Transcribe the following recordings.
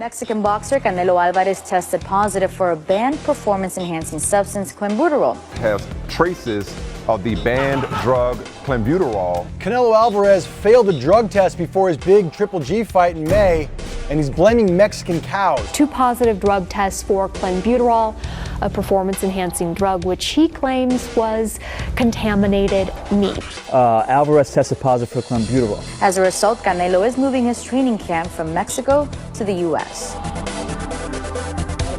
Mexican boxer Canelo Alvarez tested positive for a banned performance-enhancing substance, Clenbuterol. Has traces of the banned drug Clenbuterol. Canelo Alvarez failed a drug test before his big Triple G fight in May, and he's blaming Mexican cows. 2 positive drug tests for Clenbuterol, a performance-enhancing drug which he claims was contaminated meat. Alvarez tested positive for Clenbuterol. As a result, Canelo is moving his training camp from Mexico to the U.S.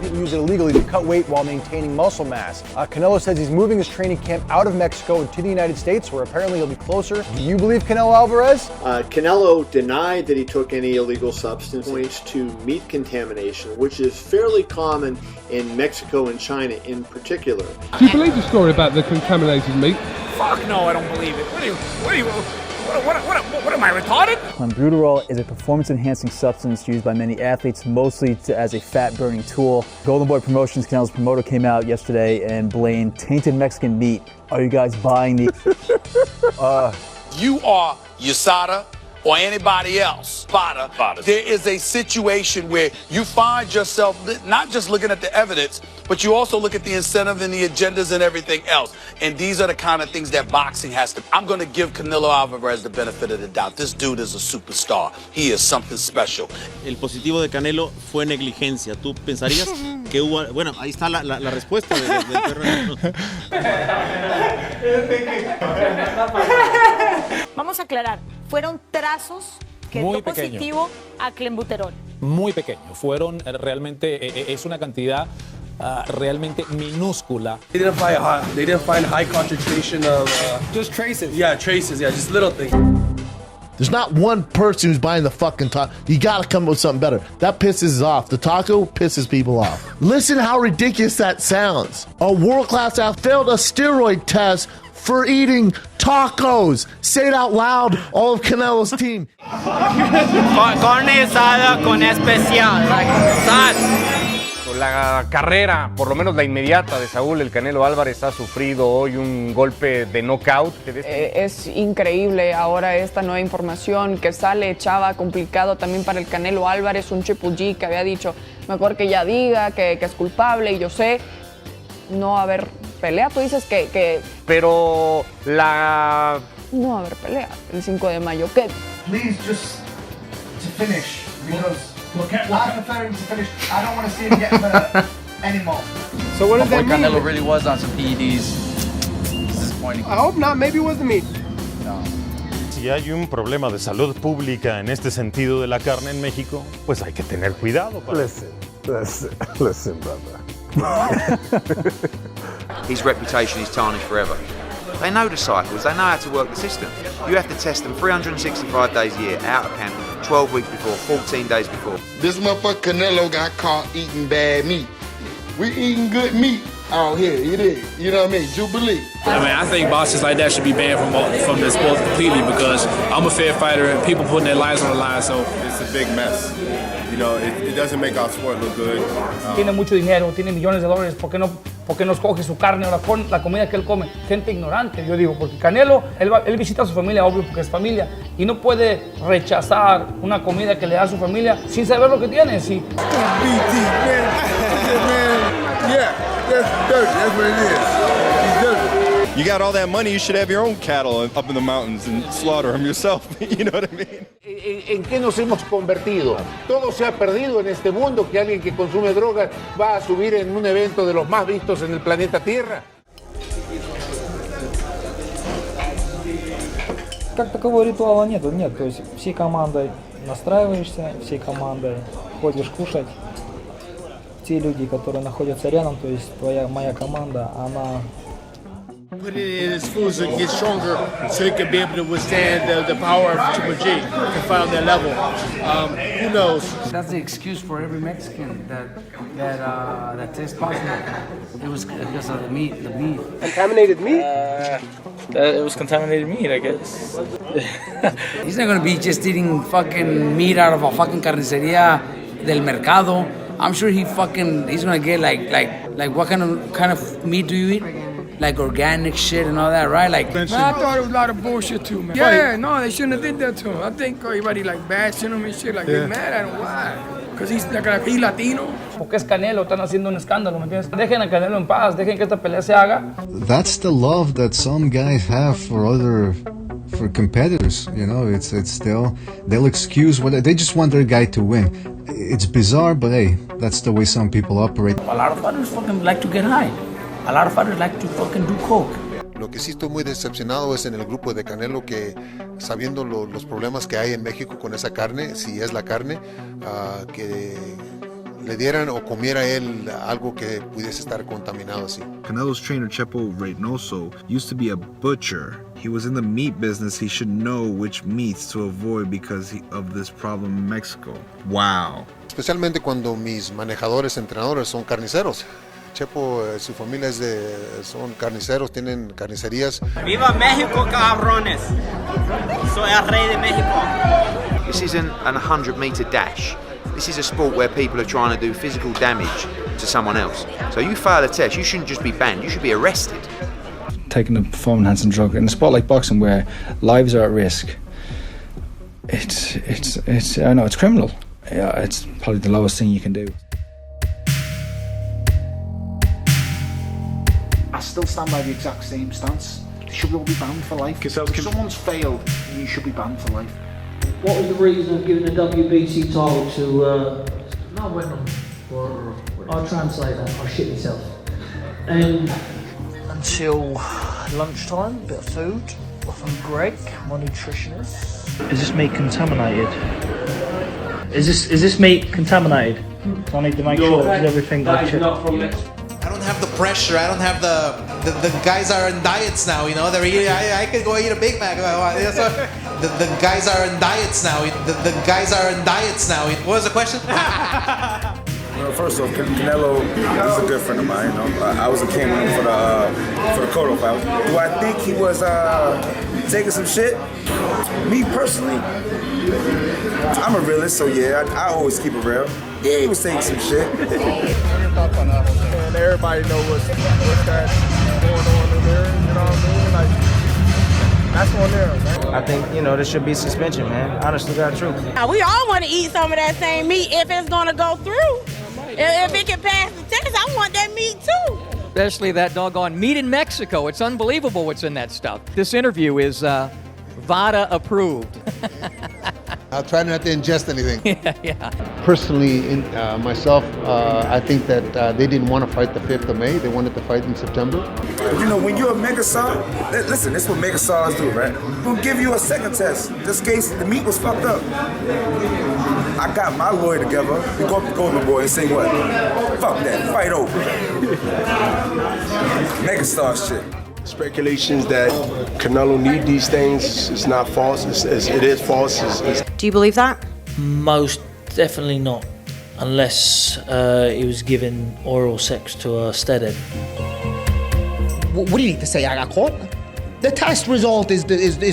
People use it illegally to cut weight while maintaining muscle mass. Canelo says he's moving his training camp out of Mexico and to the United States, where apparently he'll be closer. Do you believe Canelo Alvarez? Canelo denied that he took any illegal substance, points to meat contamination, which is fairly common in Mexico and China in particular. Do you believe the story about the contaminated meat? Fuck no, I don't believe it. What am I, retarded? Clenbuterol is a performance-enhancing substance used by many athletes, mostly as a fat-burning tool. Golden Boy Promotions, Canelo's promoter, came out yesterday and blamed tainted Mexican meat. Are you guys buying these? You are USADA or anybody else. There is a situation where you find yourself not just looking at the evidence, but you also look at the incentive and the agendas and everything else. And these are the kind of things that boxing has to. I'm going to give Canelo Alvarez the benefit of the doubt. This dude is a superstar. He is something special. El positivo de Canelo fue negligencia. ¿Tú pensarías que hubo? Bueno, ahí está la respuesta del perro. Vamos a aclarar, fueron trazos que dio positivo a Clenbuterol. Muy pequeño, fueron realmente, es una cantidad realmente minúscula. They didn't find high concentration of... just traces. Yeah, traces, yeah, just little things. There's not one person who's buying the fucking taco. You gotta come up with something better. That pisses off. The taco pisses people off. Listen how ridiculous that sounds. A world-class athlete failed a steroid test for eating tacos. Say it out loud, all of Canelo's team. Carne asada con especial. La carrera, por lo menos la inmediata de Saúl El Canelo Álvarez, ha sufrido hoy un golpe de knockout. Es increíble ahora esta nueva información que sale, Chava, complicado también para el Canelo Álvarez, un Triple G que había dicho, mejor que ya diga que es culpable, y yo sé, no va a haber pelea. Tú dices que... Pero la... No va a haber pelea el 5 de mayo. ¿Qué? Please just to finish, because... I prefer him to finish. I don't want to see him get hurt anymore. So what does that mean? Canelo really was on some PEDs. It's disappointing. I hope not. Maybe it was the meat. No. Si hay un problema de salud pública en este sentido de la carne en México, pues hay que tener cuidado. Listen, brother. His reputation is tarnished forever. They know the cycles, they know how to work the system. You have to test them 365 days a year, out of camp, 12 weeks before, 14 days before. This motherfucker Canelo got caught eating bad meat. We eating good meat out here, it is. You know what I mean? Jubilee. I mean, I think boxers like that should be banned from the sport completely, because I'm a fair fighter and people putting their lives on the line, so... It's a big mess. You know, it doesn't make our sport look good. Tiene mucho dinero, tiene millones de dólares, ¿por qué no escoge su carne o la comida que él come? Gente ignorante, yo digo, porque Canelo, él visita a su familia, obvio, porque es familia, y no puede rechazar una comida que le da a su familia sin saber lo que tiene. Sí. Yeah, that's dirty, that's what it is. He's dirty. You got all that money, you should have your own cattle up in the mountains and slaughter them yourself. You know what I mean? ¿En qué nos hemos convertido? Todo se ha perdido en este mundo, que alguien que consume drogas va a subir en un evento de los más vistos en el planeta Tierra. как такового ритуала нет, то есть всей командой настраиваешься, всей командой ходишь кушать. Те люди, которые находятся рядом, то есть моя команда, она... Put it in his food so it gets stronger, so he can be able to withstand the power of Triple G and find that level. Who knows? That's the excuse for every Mexican that tests positive. It was because of the meat. Contaminated meat? It was contaminated meat, I guess. He's not gonna be just eating fucking meat out of a fucking carniceria del mercado. I'm sure he's gonna get like what kind of meat do you eat? Like organic shit and all that, right? Like, Man, I thought it was a lot of bullshit too, man. Yeah, no, they shouldn't have did that to him. I think everybody like bashing him and shit, like they mad at him. Why? Because he's Latino. Porque es Canelo, están haciendo un escándalo, ¿me entiendes? Dejen a Canelo en paz, dejen que esta pelea se haga. That's the love that some guys have for competitors, you know. It's still, they'll excuse what they just want their guy to win. It's bizarre, but hey, that's the way some people operate. A lot of fighters fucking like to get high. A lot of fighters like to fucking do coke. Lo que sí estoy muy decepcionado es en el grupo de Canelo, que sabiendo los problemas que hay en México con esa carne, si es la carne, que le dieran o comiera él algo que pudiese estar contaminado así. Canelo's trainer Chepo Reynoso used to be a butcher. He was in the meat business. He should know which meats to avoid because of this problem in Mexico. Wow. Especialmente cuando mis manejadores, entrenadores son carniceros. Chepo, su familia son carniceros, tienen carnicerías. ¡Viva México, cabrones! Soy el rey de México. This isn't an 100-meter dash. This is a sport where people are trying to do physical damage to someone else. So you fail a test, you shouldn't just be banned, you should be arrested. Taking a performance-enhancing drug in a sport like boxing where lives are at risk, I know it's criminal. Yeah, it's probably the lowest thing you can do. I still stand by the exact same stance. They should all be banned for life. If someone's failed, you should be banned for life. What was the reason of giving the WBC title to no Whitman? I'll translate that, I'll shit myself. Until lunchtime, a bit of food from Greg, my nutritionist. Is this meat contaminated? Is this meat contaminated? I need to make sure that everything like shit. I don't have the pressure. I don't have the guys are in diets now. You know, they're eating. I could go eat a Big Mac if I want. The guys are in diets now. The guys are in diets now. What was the question? Well, first off, Canelo is a good friend of mine. You know, I was a cameraman for the Cotto fight. Do I think he was taking some shit? Me personally, I'm a realist, so yeah, I always keep it real. Yeah, he was taking some shit. And everybody knows what's that going on in there, you know what I mean? Like, that's on there, man. I think, there should be suspension, man. Honestly, God, truth. We all want to eat some of that same meat if it's going to go through. If it can pass the test, I want that meat too. Especially that doggone meat in Mexico. It's unbelievable what's in that stuff. This interview is VADA approved. I'll try not to ingest anything. Yeah. Personally, myself, I think that they didn't want to fight the 5th of May. They wanted to fight in September. When you're a megastar, listen, this is what megastars do, right? We'll give you a second test. This case, the meat was fucked up. I got my lawyer together. We go up to Golden Boy and say what? Fuck that, fight over. Megastar shit. Speculations that Canelo need these things is not false. It is false. Do you believe that? Most definitely not, unless he was given oral sex to a steadhead. What do you need to say? I got caught? The test result is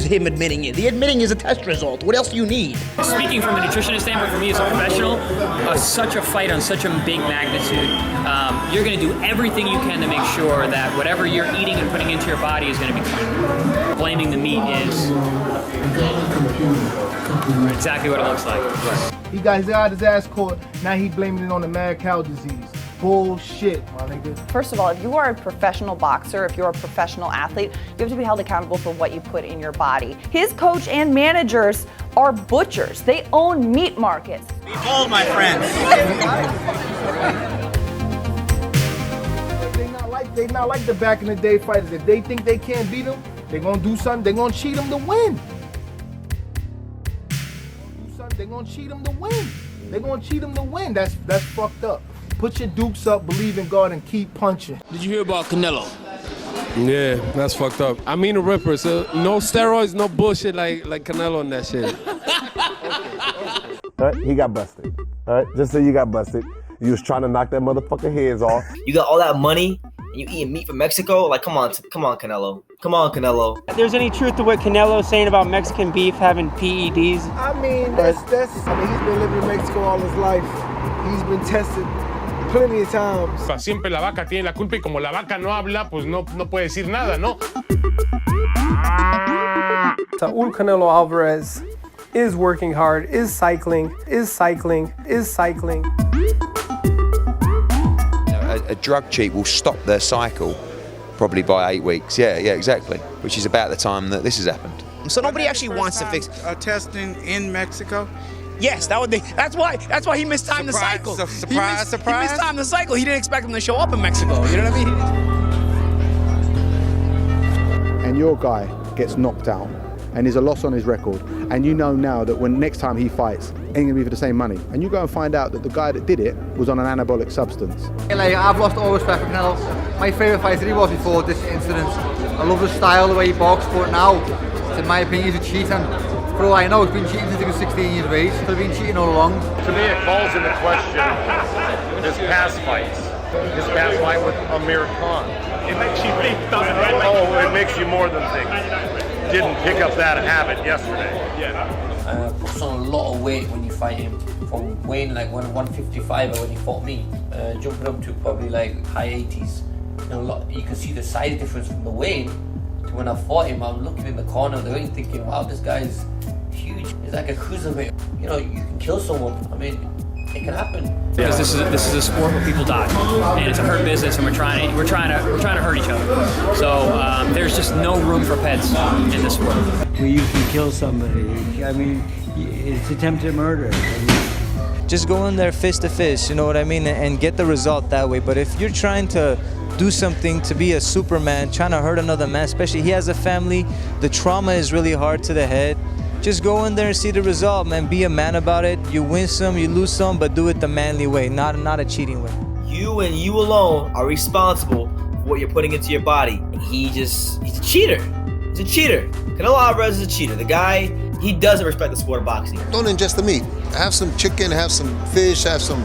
him admitting it. The admitting is a test result. What else do you need? Speaking from a nutritionist standpoint, for me as a professional, such a fight on such a big magnitude, you're going to do everything you can to make sure that whatever you're eating and putting into your body is going to be clean. Blaming the meat is exactly what it looks like. He got his ass caught. Now he blaming it on the mad cow disease. Bullshit, my nigga. First of all, if you are a professional boxer, if you're a professional athlete, you have to be held accountable for what you put in your body. His coach and managers are butchers. They own meat markets. Behold, my friends. They not like the back in the day fighters. If they think they can't beat them, they're gonna do something. They're gonna cheat them to win. son, they're gonna cheat him to win. They're gonna cheat him to win. That's fucked up. Put your dukes up, believe in God, and keep punching. Did you hear about Canelo? Yeah, that's fucked up. I mean, a ripper. So no steroids, no bullshit like Canelo and that shit. He got busted. All right, just say you got busted. You was trying to knock that motherfucker heads off. You got all that money and you eating meat from Mexico? Like, come on, Canelo. Come on, Canelo. If there's any truth to what Canelo's saying about Mexican beef having PEDs? I mean, he's been living in Mexico all his life. He's been tested plenty of times. Siempre la vaca tiene la culpa y como la vaca no habla, pues no puede decir nada, ¿no? Saúl Canelo Alvarez is working hard, is cycling. A drug cheat will stop their cycle probably by 8 weeks. Yeah, exactly. Which is about the time that this has happened. So nobody actually wants to fix testing in Mexico. Yes, that would be. That's why he mistimed the cycle. Surprise. He mistimed the cycle. He didn't expect him to show up in Mexico. You know what I mean? And your guy gets knocked out, and there's a loss on his record, and you know now that when next time he fights, ain't gonna be for the same money, and you go and find out that the guy that did it was on an anabolic substance. I've lost all respect for Canelo. My favourite fighter he was before this incident. I love his style, the way he boxed, but now, in my opinion, he's a cheat. And for all I know, he's been cheating since he was 16 years of age. He's been cheating all along. To me, it calls into question his past fights. His past fight with Amir Khan. It makes you think, doesn't it? Oh, it makes you more than think. Didn't pick up that habit yesterday. Puts on a lot of weight when you fight him. From weighing like 155 when he fought me, jumping up to probably like high 80s. You can see the size difference from the weight to when I fought him. I'm looking in the corner of the ring thinking, wow, this guy's huge. He's like a cruiserweight. You know, you can kill someone. I mean, it can happen. Because this is a sport where people die, and it's a hurt business, and we're trying to hurt each other. So there's just no room for pets in this sport. Where you can kill somebody. I mean, it's attempted murder. Just go in there fist to fist, you know what I mean, and get the result that way. But if you're trying to do something to be a Superman, trying to hurt another man, especially he has a family, the trauma is really hard to the head. Just go in there and see the result, man. Be a man about it. You win some, you lose some, but do it the manly way, not a cheating way. You and you alone are responsible for what you're putting into your body. He's a cheater. He's a cheater. Canelo Alvarez is a cheater. The guy, he doesn't respect the sport of boxing. Don't ingest the meat. Have some chicken, have some fish, have some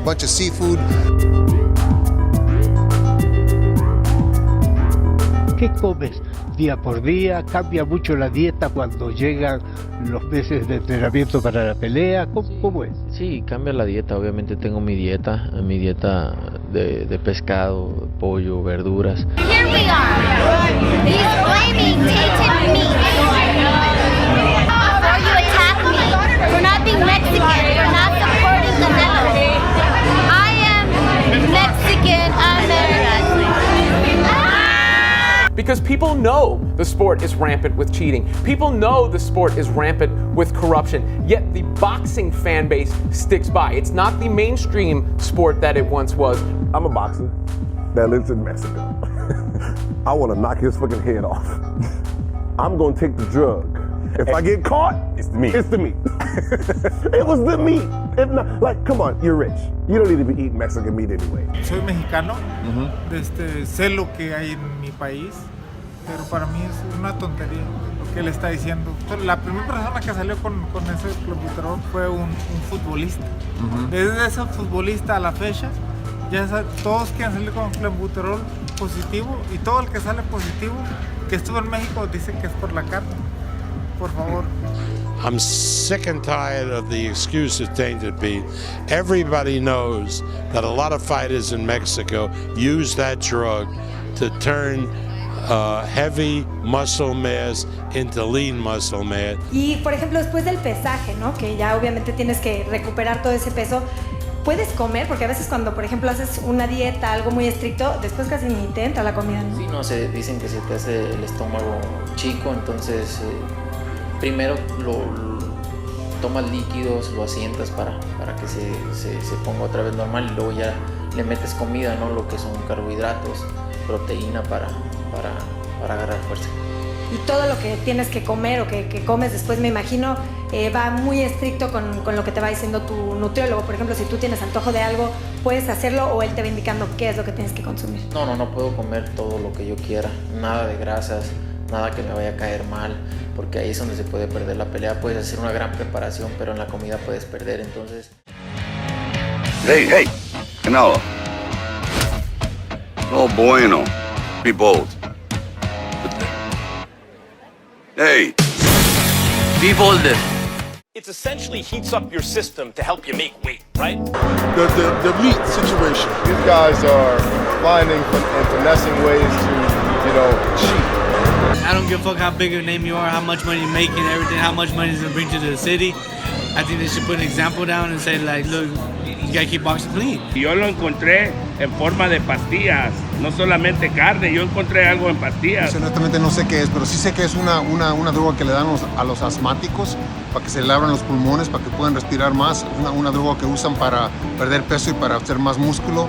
bunch of seafood. ¿Qué comes día por día? ¿Cambia mucho la dieta cuando llegan los meses de entrenamiento para la pelea? ¿Cómo es? Sí, cambia la dieta. Obviamente tengo mi dieta de pescado, pollo, verduras. Here we are. He's blaming tainted meat. Before you attack me for not being Mexican, for not supporting Canelo. I am Mexican American. Because people know the sport is rampant with cheating. People know the sport is rampant with corruption. Yet the boxing fan base sticks by. It's not the mainstream sport that it once was. I'm a boxer that lives in Mexico. I want to knock his fucking head off. I'm going to take the drug. If I get caught, it's the meat. It's the meat. It was the meat. If not, like, come on, you're rich. You don't need to be eating Mexican meat anyway. Soy mexicano. Sé lo que hay en mi país, pero para mí es una tontería lo que él está diciendo. La primera persona que salió con ese Clenbuterol fue un futbolista. Desde ese futbolista a la fecha, todos quieren salir con Clenbuterol positivo, y todo el que sale positivo que estuvo en México dice que es por la carne. Por favor. I'm sick and tired of the excuse of tainted meat. Everybody knows that a lot of fighters in Mexico use that drug to turn heavy muscle mass into lean muscle mass. Y por ejemplo, después del pesaje, ¿no? Que ya obviamente tienes que recuperar todo ese peso. ¿Puedes comer? Porque a veces cuando, por ejemplo, haces una dieta, algo muy estricto, después casi ni te entra la comida, ¿no? Sí, no, dicen que se te hace el estómago chico, entonces primero tomas líquidos, lo asientas para que se ponga otra vez normal, y luego ya le metes comida, ¿no? Lo que son carbohidratos, proteína para agarrar fuerza. y todo lo que tienes que comer o que comes después, me imagino, va muy estricto con lo que te va diciendo tu nutriólogo. Por ejemplo, si tú tienes antojo de algo, puedes hacerlo o él te va indicando qué es lo que tienes que consumir. No puedo comer todo lo que yo quiera, nada de grasas, nada que me vaya a caer mal, porque ahí es donde se puede perder la pelea. Puedes hacer una gran preparación, pero en la comida puedes perder, entonces... Hey, Canelo. No bueno. Be bold. Hey. Be bolder. It essentially heats up your system to help you make weight, right? The meat situation. These guys are finding and finessing ways to, cheat. I don't give a fuck how big of a name you are, how much money you're making, everything, how much money it's gonna bring to the city. I think they should put an example down and say, like, look, you gotta keep boxing clean. Yo lo encontré en forma de pastillas, no solamente carne, yo encontré algo en pastillas. Honestamente no sé qué es, pero sí sé que es una droga que le dan a los asmáticos para que se le abran los pulmones, para que puedan respirar más. Una droga que usan para perder peso y para hacer más músculo.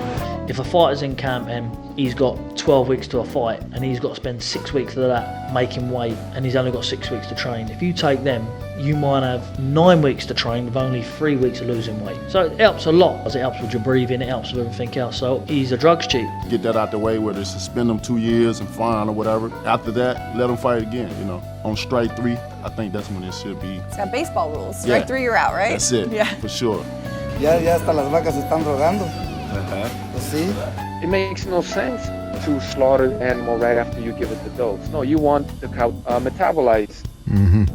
If a fighter's in camp and he's got 12 weeks to a fight and he's got to spend 6 weeks of that making weight and he's only got 6 weeks to train, if you take them, you might have 9 weeks to train with only 3 weeks of losing weight. So it helps a lot. It helps with your breathing, it helps with everything else. So he's a drugs cheat. Get that out the way where they suspend them 2 years and fine or whatever. After that, let them fight again, On strike 3, I think that's when it should be. It's got baseball rules. Strike 3, you're out, right? That's it, yeah. For sure. Ya hasta las vacas se están drogando. Pues sí. It makes no sense to slaughter an animal right after you give it the dose. No, you want the cow metabolize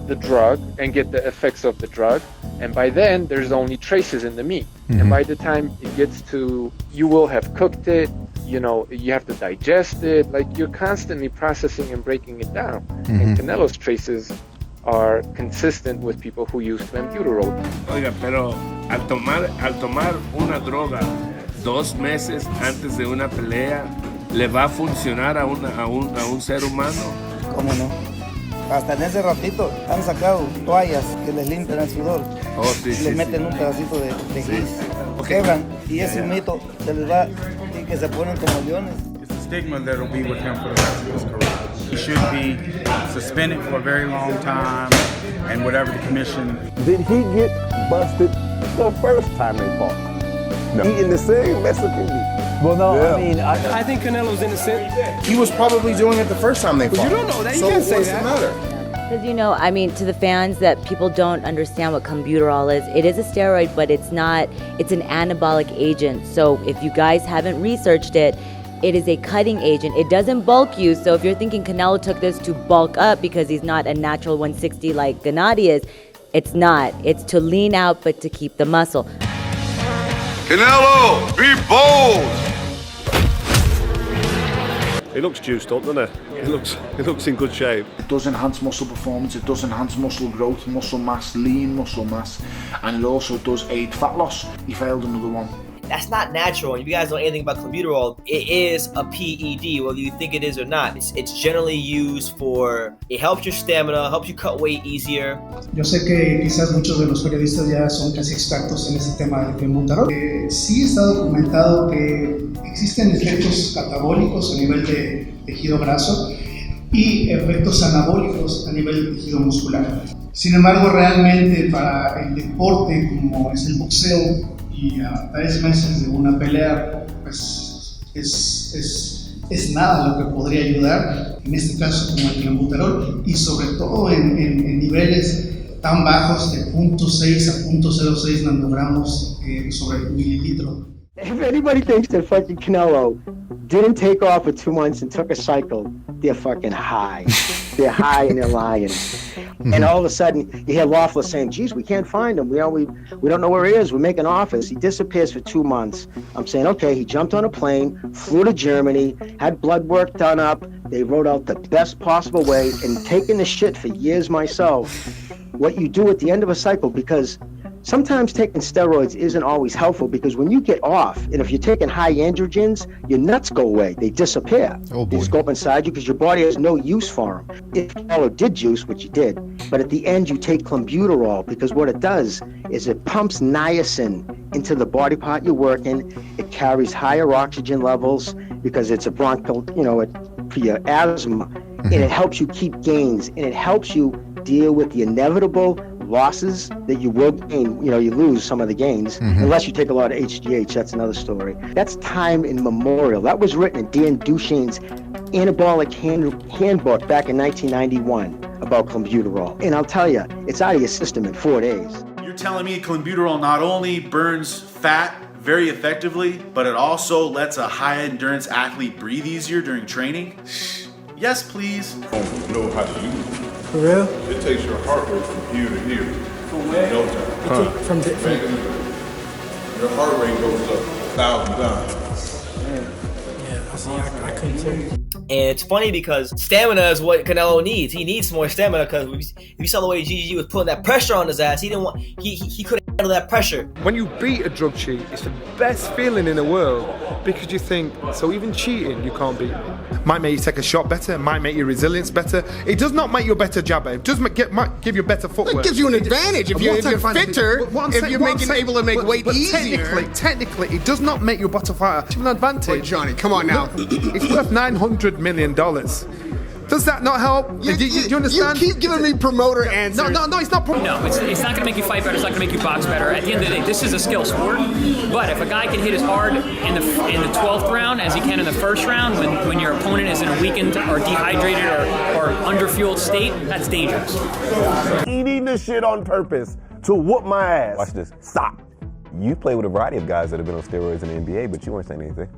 the drug and get the effects of the drug. And by then, there's only traces in the meat. And by the time it gets to, you will have cooked it, you have to digest it. Like, you're constantly processing and breaking it down. And Canelo's traces are consistent with people who use Clenbuterol. Oiga, pero al tomar una droga 2 meses antes de una pelea, ¿le va a funcionar a un ser humano? ¿Cómo no? Hasta en ese ratito han sacado toallas que les limpian el sudor. Oh, sí, les meten un pedacito de gis, quebran y ese mito se les va y que se ponen como leones. It's the stigma that'll be with him for the rest of his career. He should be suspended for a very long time, and whatever the commission. Did he get busted the first time they fought? No. Eating the same Mexican meat. Well, no, Yeah. I mean, I think Canelo's innocent. He was probably doing it the first time they fought. You don't know that. You So can't say what's that. the matter? Because, to the fans that people don't understand what Clenbuterol is, it is a steroid, but it's not, it's an anabolic agent. So if you guys haven't researched it, it is a cutting agent. It doesn't bulk you. So if you're thinking Canelo took this to bulk up because he's not a natural 160 like Gennady is, it's not. It's to lean out, but to keep the muscle. Canelo, be bold. He looks juiced up, doesn't he? He looks in good shape. It does enhance muscle performance, it does enhance muscle growth, muscle mass, lean muscle mass, and it also does aid fat loss. He failed another one. That's not natural. If you guys know anything about Clenbuterol, it is a PED, whether you think it is or not. It's generally used for, it helps your stamina, helps you cut weight easier. Yo sé que quizás muchos de los periodistas ya son casi expertos en este tema del Clenbuterol. Sí está documentado que existen efectos catabólicos a nivel de tejido graso y efectos anabólicos a nivel de tejido muscular. Sin embargo, realmente para el deporte como es el boxeo, y a 3 meses de una pelea, pues es nada lo que podría ayudar, en este caso como el Clenbuterol, y sobre todo en niveles tan bajos de 0.6 a 0.06 nanogramos sobre el mililitro. If anybody thinks that fucking Canelo didn't take off for 2 months and took a cycle, they're fucking high. They're high and they're lying. And all of a sudden, you hear Loeffler saying, geez, we can't find him. We don't know where he is. We're making offers. He disappears for 2 months. I'm saying, okay, he jumped on a plane, flew to Germany, had blood work done up. They wrote out the best possible way, and taking the shit for years myself, what you do at the end of a cycle, because sometimes taking steroids isn't always helpful, because when you get off, and if you're taking high androgens, your nuts go away. They disappear. Oh, boy. They just go up inside you because your body has no use for them. If Canelo did juice, which he did, but at the end you take Clenbuterol, because what it does is it pumps niacin into the body part you're working. It carries higher oxygen levels because it's a bronchial, for your asthma. and it helps you keep gains, and it helps you deal with the inevitable losses that you will gain. You lose some of the gains, unless you take a lot of HGH. That's another story. That's time immemorial. That was written in Dan Duchesne's Anabolic Handbook back in 1991 about clenbuterol. And I'll tell you, it's out of your system in 4 days. You're telling me clenbuterol not only burns fat very effectively, but it also lets a high-endurance athlete breathe easier during training? Yes, please. Don't know how to use it. For real? It takes your heart rate from here to here. No time. From your heart rate goes up 1,000 times. I couldn't tell you. And it's funny because stamina is what Canelo needs. He needs more stamina because if you saw the way GG was putting that pressure on his ass, he couldn't handle that pressure. When you beat a drug cheat, it's the best feeling in the world because you think, so even cheating, you can't beat me. Might make you take a shot better, might make your resilience better. It does not make you a better jabber. It does might give you better footwork. It gives you an advantage if you're fitter, if you're able to make weight easier. Technically, it does not make you a better fighter. It's an advantage. Wait, Johnny, come on now. It's worth $900 million. Does that not help? Do you understand? You keep giving me promoter answers. No, it's not promoter. No, it's not going to make you fight better. It's not going to make you box better. At the end of the day, this is a skill sport. But if a guy can hit as hard in the 12th round as he can in the first round, when your opponent is in a weakened or dehydrated or underfueled state, that's dangerous. Eating this shit on purpose to whoop my ass. Watch this. Stop. You play with a variety of guys that have been on steroids in the NBA, but you weren't saying anything.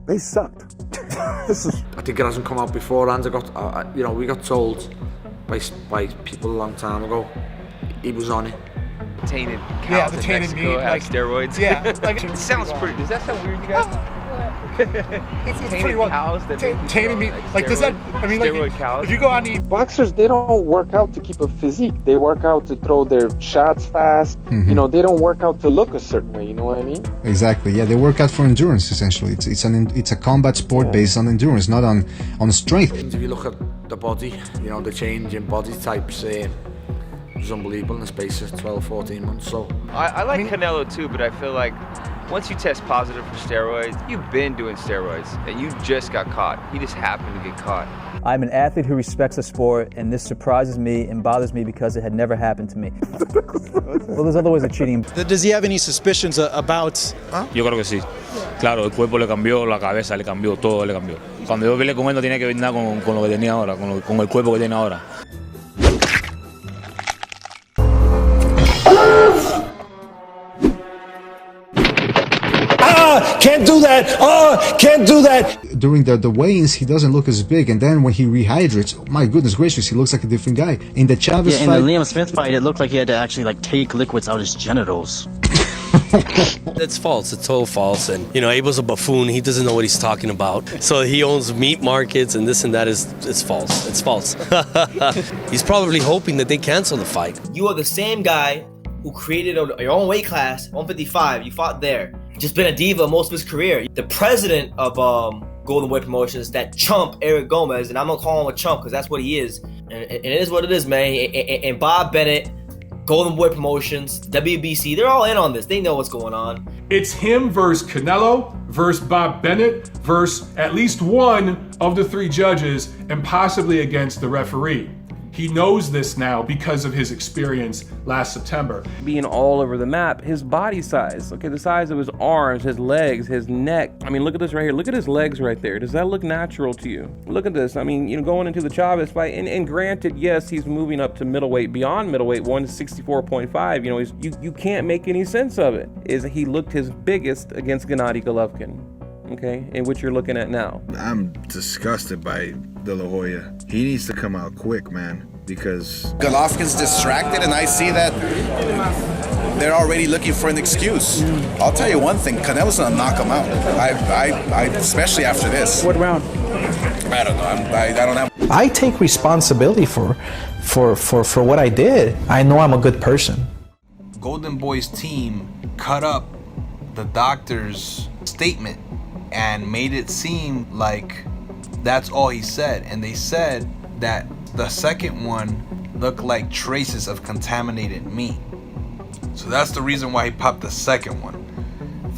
They sucked. I think it hasn't come out beforehand. We got told by people a long time ago. He was on it. Tainted cows in Mexico have steroids. Yeah, it sounds pretty. Does that sound weird, you guys? It's Tainted cows that tainted meat. Like does that? I mean, like steroid cows. if you go out and eat. Boxers, they don't work out to keep a physique. They work out to throw their shots fast. They don't work out to look a certain way. You know what I mean? Exactly. Yeah, they work out for endurance. Essentially, it's a combat sport based on endurance, not on strength. If you look at the body, the change in body types. Was unbelievable in the space of 12, 14 months. So I like Canelo too, but I feel like once you test positive for steroids, you've been doing steroids and you just got caught. He just happened to get caught. I'm an athlete who respects the sport, and this surprises me and bothers me because it had never happened to me. Well, there's other ways of cheating. Does he have any suspicions about? Yo creo que sí. Claro, el cuerpo le cambió, la cabeza le cambió, todo le cambió. Cuando yo peleé con él no tenía que ver nada con lo que tenía ahora, con el cuerpo que tiene ahora. Can't do that. Can't do that. During the weigh-ins, he doesn't look as big, and then when he rehydrates, oh my goodness gracious, he looks like a different guy. In the Chavez fight, in the Liam Smith fight, it looked like he had to actually take liquids out his genitals. That's false. It's all false. And Abel's a buffoon. He doesn't know what he's talking about. So he owns meat markets and this and that it's false. It's false. He's probably hoping that they cancel the fight. You are the same guy who created your own weight class, 155. You fought there. Just been a diva most of his career. The president of Golden Boy Promotions, that chump Eric Gomez, and I'm gonna call him a chump because that's what he is. And it is what it is, man. And Bob Bennett, Golden Boy Promotions, WBC, they're all in on this. They know what's going on. It's him versus Canelo versus Bob Bennett versus at least one of the three judges and possibly against the referee. He knows this now because of his experience last September. Being all over the map, his body size, okay, the size of his arms, his legs, his neck. I mean, look at this right here. Look at his legs right there. Does that look natural to you? Look at this. I mean, going into the Chavez fight, and granted, yes, he's moving up to middleweight, beyond middleweight, 164.5. You can't make any sense of it. He looked his biggest against Gennady Golovkin. Okay, and what you're looking at now. I'm disgusted by De La Hoya. He needs to come out quick, man, because Golovkin's distracted, and I see that they're already looking for an excuse. I'll tell you one thing: Canelo's gonna knock him out. I especially after this. What round? I don't know. I don't have. I take responsibility for what I did. I know I'm a good person. Golden Boy's team cut up the doctor's statement and made it seem like that's all he said. And they said that the second one looked like traces of contaminated meat. So that's the reason why he popped the second one.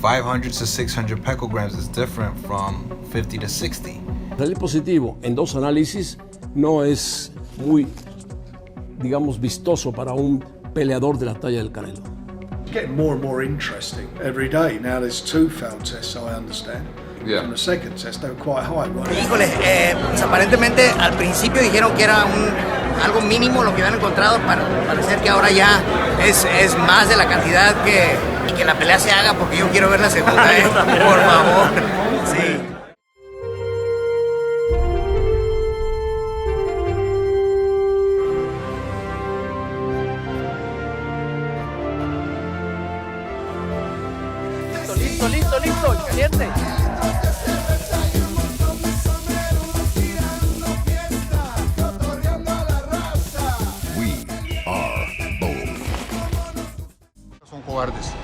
500 to 600 picograms is different from 50 to 60. Sale positivo en dos análisis no es muy, digamos, vistoso para un peleador de la talla del Canelo. Getting more and more interesting every day. Now there's 2 failed tests, I understand. Yeah. And the second test, they were quite high, right? Híjole, pues aparentemente al principio dijeron que era algo mínimo lo que habían encontrado, para parecer que ahora ya es más de la cantidad y que la pelea se haga, porque yo quiero ver la segunda, por favor. Sí. Listo, caliente.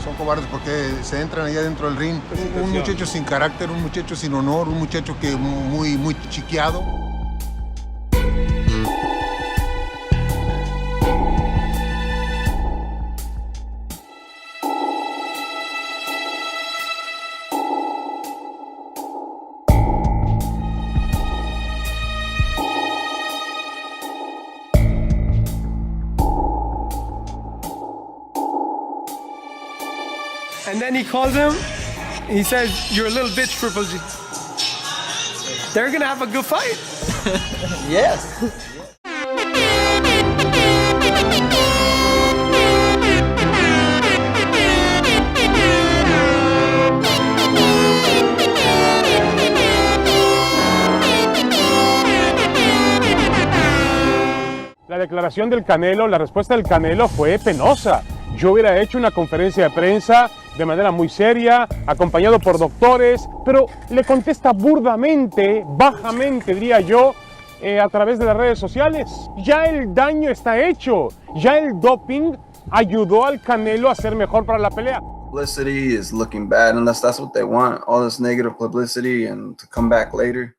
Son cobardes porque se entran allá dentro del ring. Un muchacho sin carácter, un muchacho sin honor, un muchacho que muy chiqueado. And then he calls him, and he says, "You're a little bitch, Triple G." They're gonna have a good fight. Yes. La declaración del Canelo, la respuesta del Canelo fue penosa. Yo hubiera hecho una conferencia de prensa de manera muy seria, acompañado por doctores, pero le contesta burdamente, bajamente, diría yo, a través de las redes sociales. Ya el daño está hecho, ya el doping ayudó al Canelo a ser mejor para la pelea. Publicity is looking bad unless that's what they want, all this negative publicity and to come back later.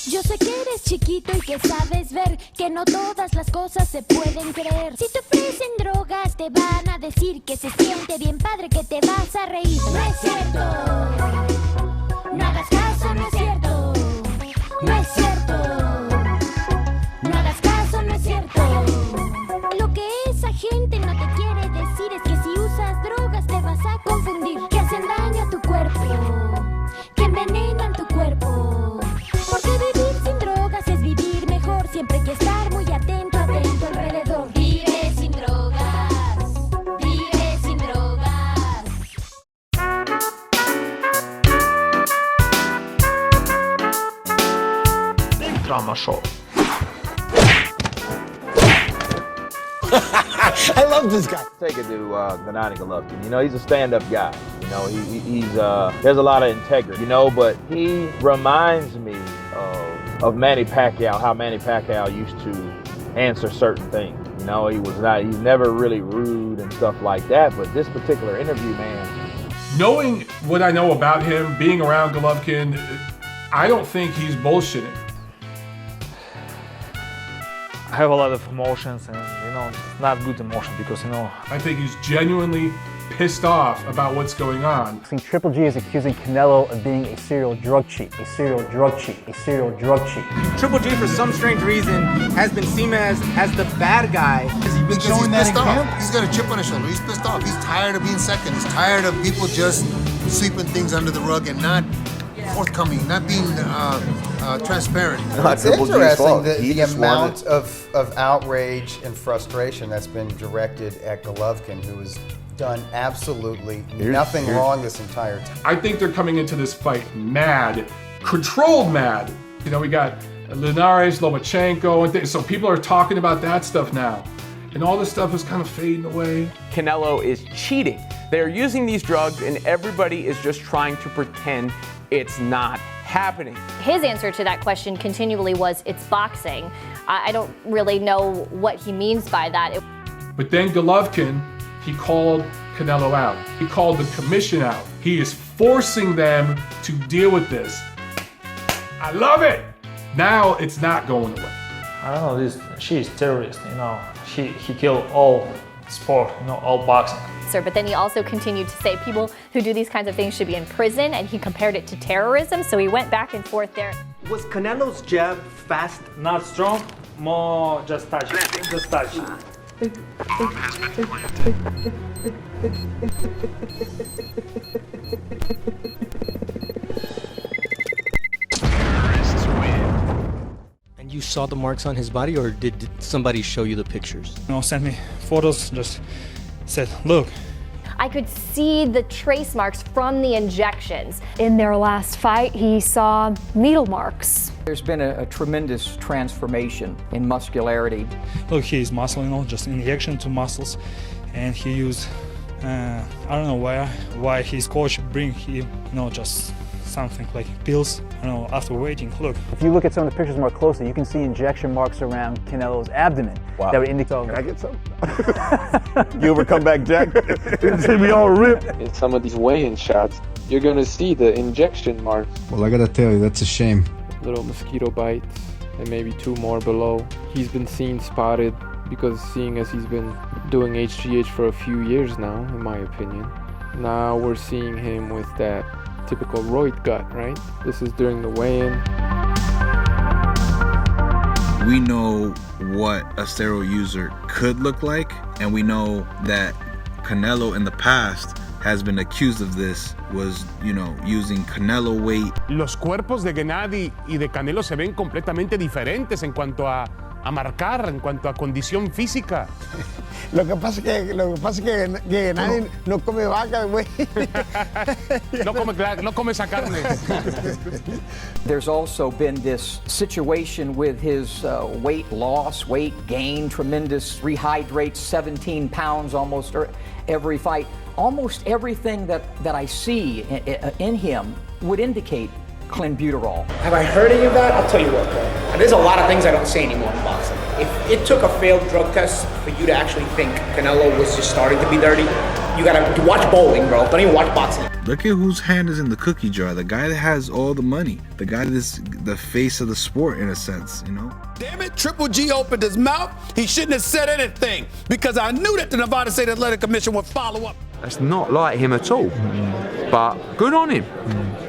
Yo sé que eres chiquito y que sabes ver que no todas las cosas se pueden creer. Si te ofrecen drogas te van a decir que se siente bien padre, que te vas a reír. No es cierto, no hagas caso, no es cierto, no es cierto, no hagas caso, no es cierto. Lo que esa gente no te quiere decir es que si usas drogas te vas a confundir, que hacen daño a tu cuerpo, que envenenan tu cuerpo. Porque vivir sin drogas es vivir mejor. Siempre hay que estar muy atento alrededor. Vive sin drogas, vive sin drogas. Big drama show. I love this guy. Take it to Gennady Golovkin. You know, he's a stand-up guy. You know, he's there's a lot of integrity. You know, but he reminds me of Manny Pacquiao. How Manny Pacquiao used to answer certain things. You know, he's never really rude and stuff like that. But this particular interview, man. Knowing what I know about him, being around Golovkin, I don't think he's bullshitting. I have a lot of emotions, and you know, it's not good emotion because you know. I think he's genuinely pissed off about what's going on. I think Triple G is accusing Canelo of being a serial drug cheat, a serial drug cheat, a serial drug cheat. Triple G, for some strange reason, has been seen as the bad guy. Because he's pissed off. He's got a chip on his shoulder. He's pissed off. He's tired of being second. He's tired of people just sweeping things under the rug and not forthcoming, not being transparent. It's interesting the amount of outrage and frustration that's been directed at Golovkin, who has done absolutely nothing wrong this entire time. I think they're coming into this fight mad, controlled mad. You know, we got Linares, Lomachenko, and things. So people are talking about that stuff now. And all this stuff is kind of fading away. Canelo is cheating. They're using these drugs, and everybody is just trying to pretend it's not happening. His answer to that question continually was, it's boxing. I don't really know what he means by that. But then Golovkin, he called Canelo out. He called the commission out. He is forcing them to deal with this. I love it. Now it's not going away. I don't know, she is terrorist, you know. He killed all sport, all boxing. Sir, but then he also continued to say people who do these kinds of things should be in prison, and he compared it to terrorism, so he went back and forth there. Was Canelo's jab fast? Not strong, more just touch. Just touch. And you saw the marks on his body, or did somebody show you the pictures? Sent me photos, just said, look. I could see the trace marks from the injections. In their last fight, he saw needle marks. There's been a tremendous transformation in muscularity. Look, he's muscle, just injection to muscles, and he used, I don't know why his coach bring him, just something like pills, after waiting. Look. If you look at some of the pictures more closely, you can see injection marks around Canelo's abdomen. Wow. That would indicate. Can I get some? You ever come back, Jack? See me all ripped. In some of these weigh-in shots, you're gonna see the injection marks. Well, I gotta tell you, that's a shame. Little mosquito bites, and maybe 2 more below. He's been seen spotted because seeing as he's been doing HGH for a few years now, in my opinion. Now we're seeing him with that typical roid gut, right? This is during the weigh-in. We know what a steroid user could look like, and we know that Canelo in the past has been accused of this, was, using Canelo weight. Los cuerpos de Gennady y de Canelo se ven completamente diferentes en cuanto a marcar, en cuanto a condición física. Lo que pasa es que Gennady no come vaca, güey. No come esa carne. There's also been this situation with his weight loss, weight gain, tremendous rehydrates, 17 pounds almost every fight. Almost everything that I see in him would indicate Clenbuterol. Have I heard any of that? I'll tell you what, bro. There's a lot of things I don't say anymore in boxing. If it took a failed drug test for you to actually think Canelo was just starting to be dirty, you gotta watch bowling, bro. Don't even watch boxing. Look at whose hand is in the cookie jar. The guy that has all the money. The guy that's the face of the sport, in a sense, Damn it, Triple G opened his mouth. He shouldn't have said anything because I knew that the Nevada State Athletic Commission would follow up. That's not like him at all, but good on him.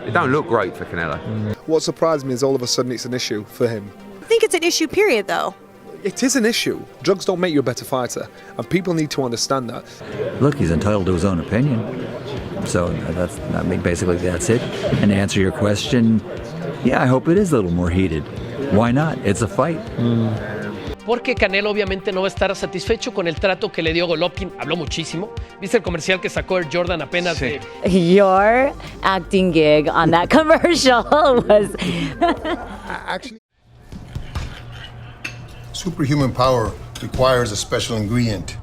It don't look great for Canelo. What surprised me is all of a sudden it's an issue for him. I think it's an issue, period, though. It is an issue. Drugs don't make you a better fighter, and people need to understand that. Look, he's entitled to his own opinion. So basically that's it. And to answer your question, yeah, I hope it is a little more heated. Why not? It's a fight. Porque Canelo obviamente no va a estar satisfecho con el trato que le dio Golovkin. Habló muchísimo. ¿Viste el comercial que sacó Air Jordan apenas? Sí. Your acting gig on that commercial was... Actually, superhuman power requires a special ingredient.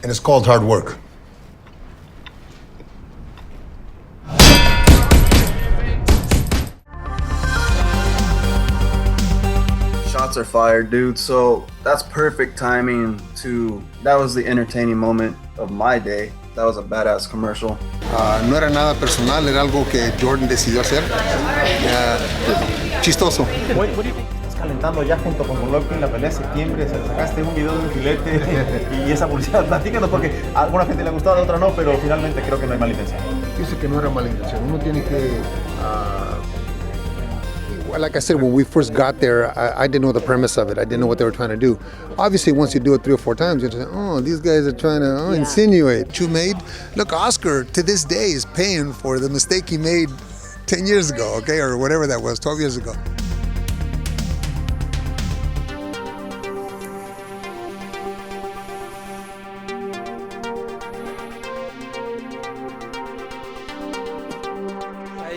And it's called hard work. Shots are fired, dude. So that's perfect timing that was the entertaining moment of my day. That was a badass commercial. No era nada personal, era algo que Jordan decidió hacer. Chistoso. What do you think? Calentando ya junto con Golovkin la pelea de septiembre, sacaste un video de un filete y esa publicidad, platícanos porque a alguna gente le gustó, a otra no, pero finalmente creo que no hay mala intención. Dice que no era mala intención, uno tiene que... like I said, when we first got there, I didn't know the premise of it. I didn't know what they were trying to do. Obviously, once you do it 3 or 4 times, you're just like, these guys are trying to insinuate. You made, look, Oscar to this day is paying for the mistake he made 10 years ago, okay, or whatever that was, 12 years ago.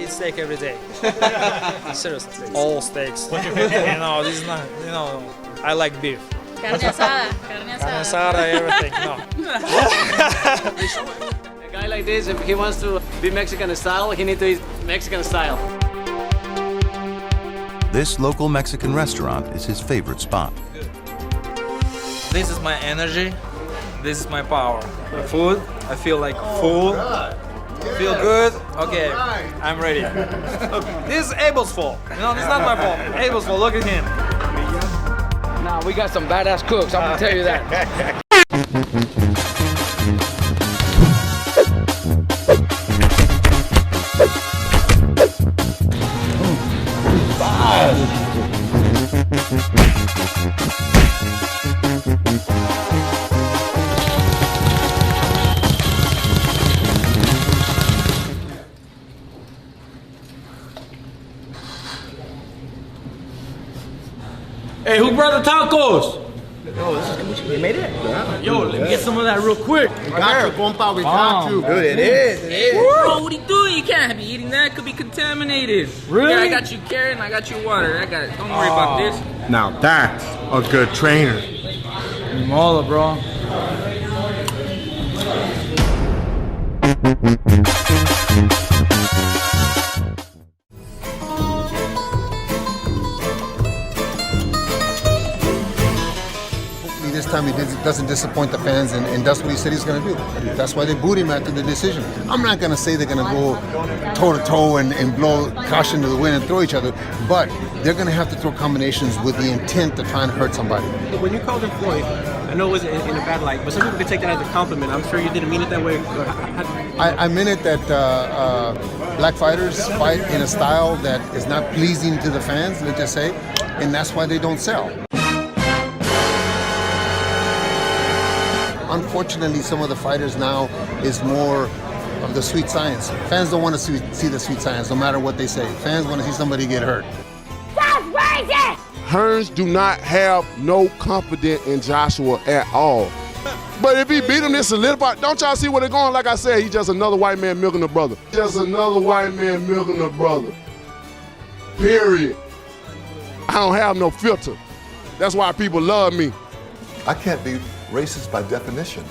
Steak every day. Seriously, all steaks. This is not, I like beef. Carne asada, carne asada, everything, A guy like this, if he wants to be Mexican style, he needs to eat Mexican style. This local Mexican restaurant is his favorite spot. This is my energy. This is my power. The food, I feel like full. Feel good. Okay, I'm ready. Look, this is Abel's fault. You know, this is not my fault. Abel's fault. Look at him. Nah, we got some badass cooks, I'm gonna tell you that. Hey, who brought the tacos? You made it? Yeah. Yo, let me get some of that real quick. We got you, compa, we got you. Dude, it is. Bro, what are you doing? You can't be eating that. It could be contaminated. Really? Yeah, I got you carrot and I got you water. I got it. Don't worry about this. Now that's a good trainer. Mola, bro. This time he doesn't disappoint the fans and does what he said he's going to do. That's why they booed him after the decision. I'm not going to say they're going to go toe-to-toe and blow caution to the wind and throw each other, but they're going to have to throw combinations with the intent to try and hurt somebody. When you called him Floyd, I know it was in a bad light, but some people could take that as a compliment. I'm sure you didn't mean it that way. I meant it that black fighters fight in a style that is not pleasing to the fans, let's just say, and that's why they don't sell. Unfortunately, some of the fighters now is more of the sweet science. Fans don't want to see the sweet science, no matter what they say. Fans want to see somebody get hurt. That's racist! Hearns do not have no confidence in Joshua at all. But if he beat him, this solidified. Don't y'all see where they're going? Like I said, he's just another white man milking a brother. Just another white man milking a brother. Period. I don't have no filter. That's why people love me. I can't be racist by definition.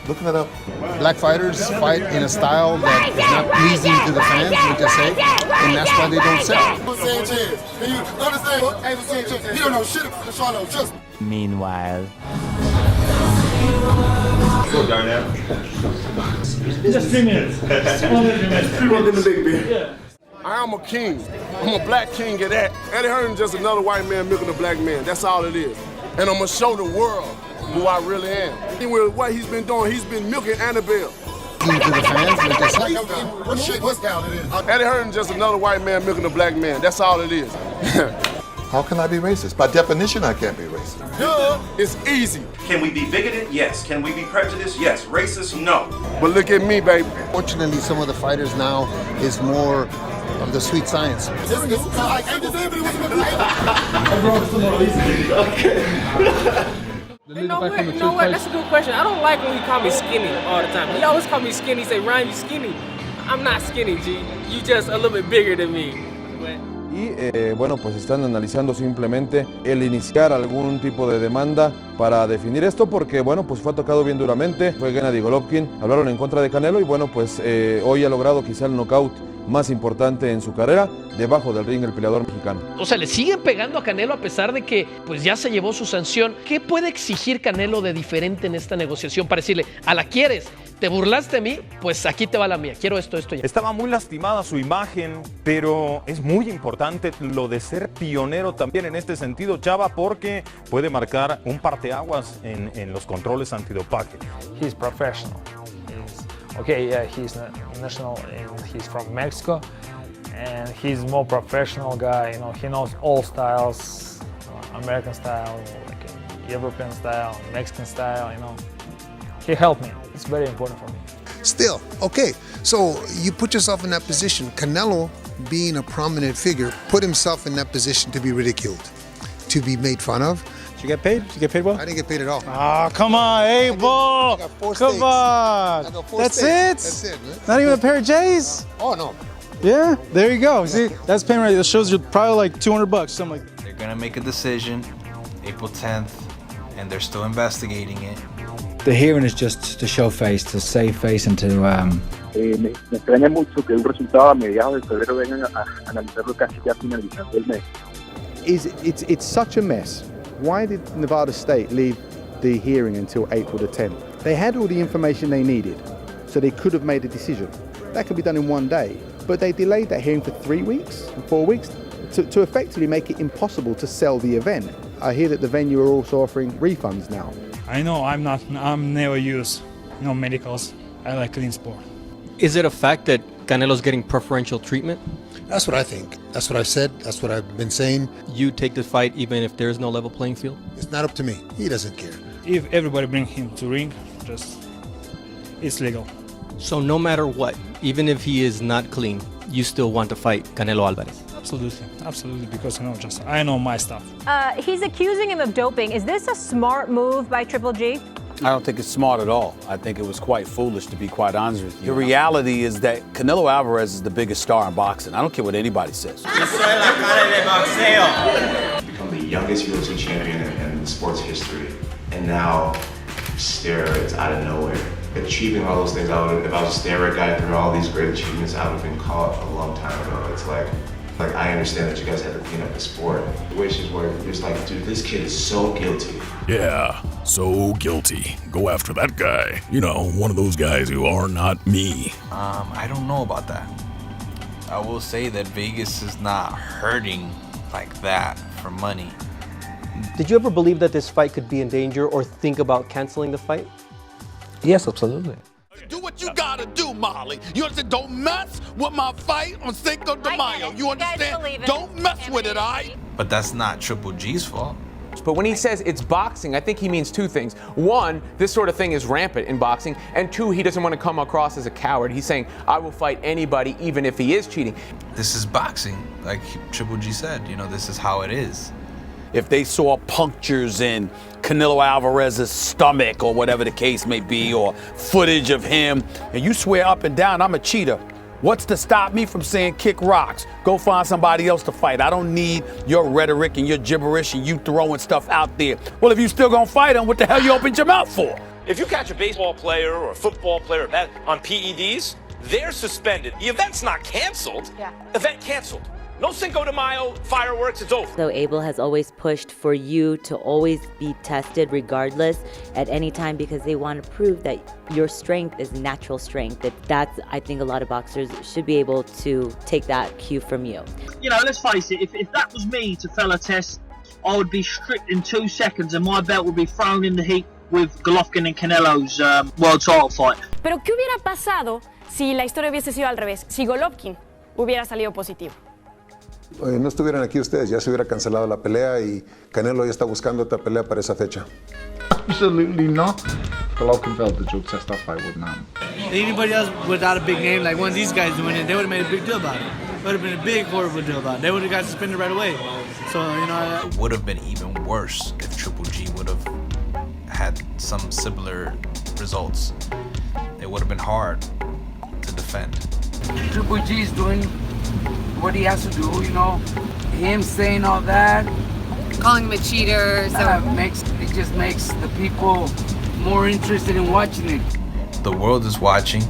Looking it up. Black fighters fight in a style that is not pleasing to the fans, let's just say, and that's why they don't sell. You don't know shit about Charlotte, trust me. Meanwhile. So dynamic. Just 3 minutes. I am a king. I'm a black king of that. Eddie Hearn is just another white man milking a black man. That's all it is. And I'm going to show the world who I really am. With what he's been doing, he's been milking Annabelle. To the fans, let's just say. Eddie Hearn is just another white man milking a black man. That's all it is. How can I be racist? By definition, I can't be racist. Duh, it's easy. Can we be bigoted? Yes. Can we be prejudiced? Yes. Racist? No. But look at me, baby. Fortunately, some of the fighters now is more of the sweet science. You know what? That's a good question. I don't like when he call me skinny all the time. He always call me skinny. He say, Ryan, you skinny. I'm not skinny, G. You just a little bit bigger than me. Y bueno, pues están analizando simplemente el iniciar algún tipo de demanda para definir esto, porque bueno, pues fue tocado bien duramente, fue Gennady Golovkin, hablaron en contra de Canelo y bueno, pues hoy ha logrado quizá el knockout más importante en su carrera, debajo del ring el peleador mexicano. O sea, le siguen pegando a Canelo a pesar de que pues ya se llevó su sanción. ¿Qué puede exigir Canelo de diferente en esta negociación para decirle, a la quieres? ¿Te burlaste de mí? Pues aquí te va la mía. Quiero esto ya. Estaba muy lastimada su imagen, pero es muy importante lo de ser pionero también en este sentido, Chava, porque puede marcar un parteaguas en los controles antidopaje. He's professional. Okay, yeah, he's national and he's from Mexico, and he's more professional guy. You know, he knows all styles, American style, like European style, Mexican style. You know, he helped me. It's very important for me. Still, okay, so you put yourself in that position. Canelo, being a prominent figure, put himself in that position to be ridiculed, to be made fun of. Did you get paid? Did you get paid well? I didn't get paid at all. Ah, come on, Abel. Come on. That's it? That's it, man. Not even a pair of J's? Oh, no. Yeah, there you go. See, that's paying right. That shows you probably like $200, something like that. They're going to make a decision April 10th, and they're still investigating it. The hearing is just to show face, to save face, and to Me extraña mucho que un resultado a mediados de febrero vengan a analizarlo casi ya finalizando el mes. It's such a mess. Why did Nevada State leave the hearing until April the 10th? They had all the information they needed, so they could have made a decision. That could be done in one day, but they delayed that hearing for 3 weeks, 4 weeks, to effectively make it impossible to sell the event. I hear that the venue are also offering refunds now. I know I'm never use medicals. I like clean sport. Is it a fact that Canelo's getting preferential treatment? That's what I think. That's what I've said. That's what I've been saying. You take this fight even if there's no level playing field? It's not up to me. He doesn't care. If everybody bring him to ring, it's legal. So no matter what, even if he is not clean, you still want to fight Canelo Alvarez? Absolutely, because I know my stuff. He's accusing him of doping. Is this a smart move by Triple G? I don't think it's smart at all. I think it was quite foolish, to be quite honest with you. The reality is that Canelo Alvarez is the biggest star in boxing. I don't care what anybody says. Become the youngest UFC champion in sports history, and now steroids out of nowhere. Achieving all those things, if I was a steroid guy through all these great achievements, I would have been caught a long time ago. It's like I understand that you guys had to clean up the sport. The way she's working, it's like, dude, this kid is so guilty. Yeah, so guilty. Go after that guy. You know, one of those guys who are not me. I don't know about that. I will say that Vegas is not hurting like that for money. Did you ever believe that this fight could be in danger or think about canceling the fight? Yes, absolutely. Do what you gotta do, Molly. You understand? Don't mess with my fight on Cinco de Mayo. You understand? Don't mess with it, all right? But that's not Triple G's fault. But when he says it's boxing, I think he means two things. One, this sort of thing is rampant in boxing. And two, he doesn't want to come across as a coward. He's saying, I will fight anybody, even if he is cheating. This is boxing. Like Triple G said, this is how it is. If they saw punctures in Canelo Alvarez's stomach or whatever the case may be, or footage of him, and you swear up and down I'm a cheater, what's to stop me from saying kick rocks? Go find somebody else to fight. I don't need your rhetoric and your gibberish and you throwing stuff out there. Well, if you still gonna fight him, what the hell you opened your mouth for? If you catch a baseball player or a football player on PEDs, they're suspended. The event's not canceled. Yeah. Event canceled. No Cinco de Mayo fireworks, it's over. So Abel has always pushed for you to always be tested regardless at any time, because they want to prove that your strength is natural strength. That's, I think a lot of boxers should be able to take that cue from you. Let's face it, if that was me to fail a test, I would be stripped in 2 seconds and my belt would be thrown in the heap with Golovkin and Canelo's world title fight. Pero ¿qué hubiera pasado si la historia hubiese sido al revés? Si Golovkin hubiera salido positivo. No estuvieran aquí ustedes, ya se hubiera cancelado la pelea y Canelo ya está buscando otra pelea para esa fecha. Absolutely not. Golovkin failed the drug test, that fight wouldn't happen. Anybody else without a big name, like one of these guys doing it, they would have made a big deal about it. It would have been a big, horrible deal about it. They would have got suspended right away. So, It would have been even worse if Triple G would have had some similar results. It would have been hard to defend. Triple G's doing what he has to do, him saying all that, calling him a cheater, it just makes the people more interested in watching it. The world is watching.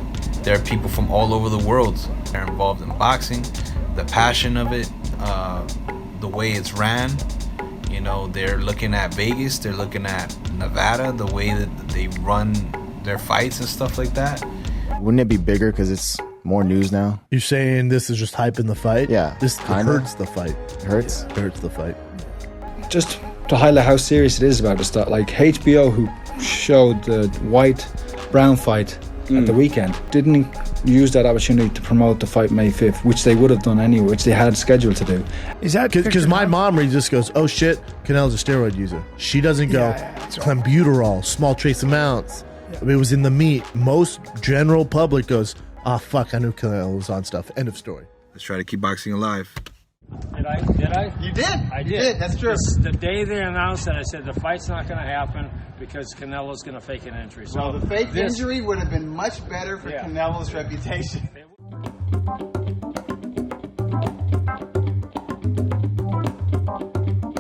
There are people from all over the world that are involved in boxing. The passion of it, the way it's ran, they're looking at Vegas, they're looking at Nevada, the way that they run their fights and stuff like that. Wouldn't it be bigger because it's more news now? You're saying this is just hyping the fight? Yeah. This hurts the fight. It hurts? It hurts the fight. Just to highlight how serious it is about this stuff, like HBO, who showed the white-brown fight at the weekend, didn't use that opportunity to promote the fight May 5th, which they would have done anyway, which they had scheduled to do. Is that because my mom just goes, oh shit, Canelo's a steroid user. She doesn't go, Clenbuterol, small trace amounts. Yeah. It was in the meat. Most general public goes, ah, fuck, I knew Canelo was on stuff. End of story. Let's try to keep boxing alive. Did I? You did. I did. You did. That's true. The day they announced that, I said the fight's not going to happen because Canelo's going to fake an injury. So well, the fake injury would have been much better for Canelo's reputation.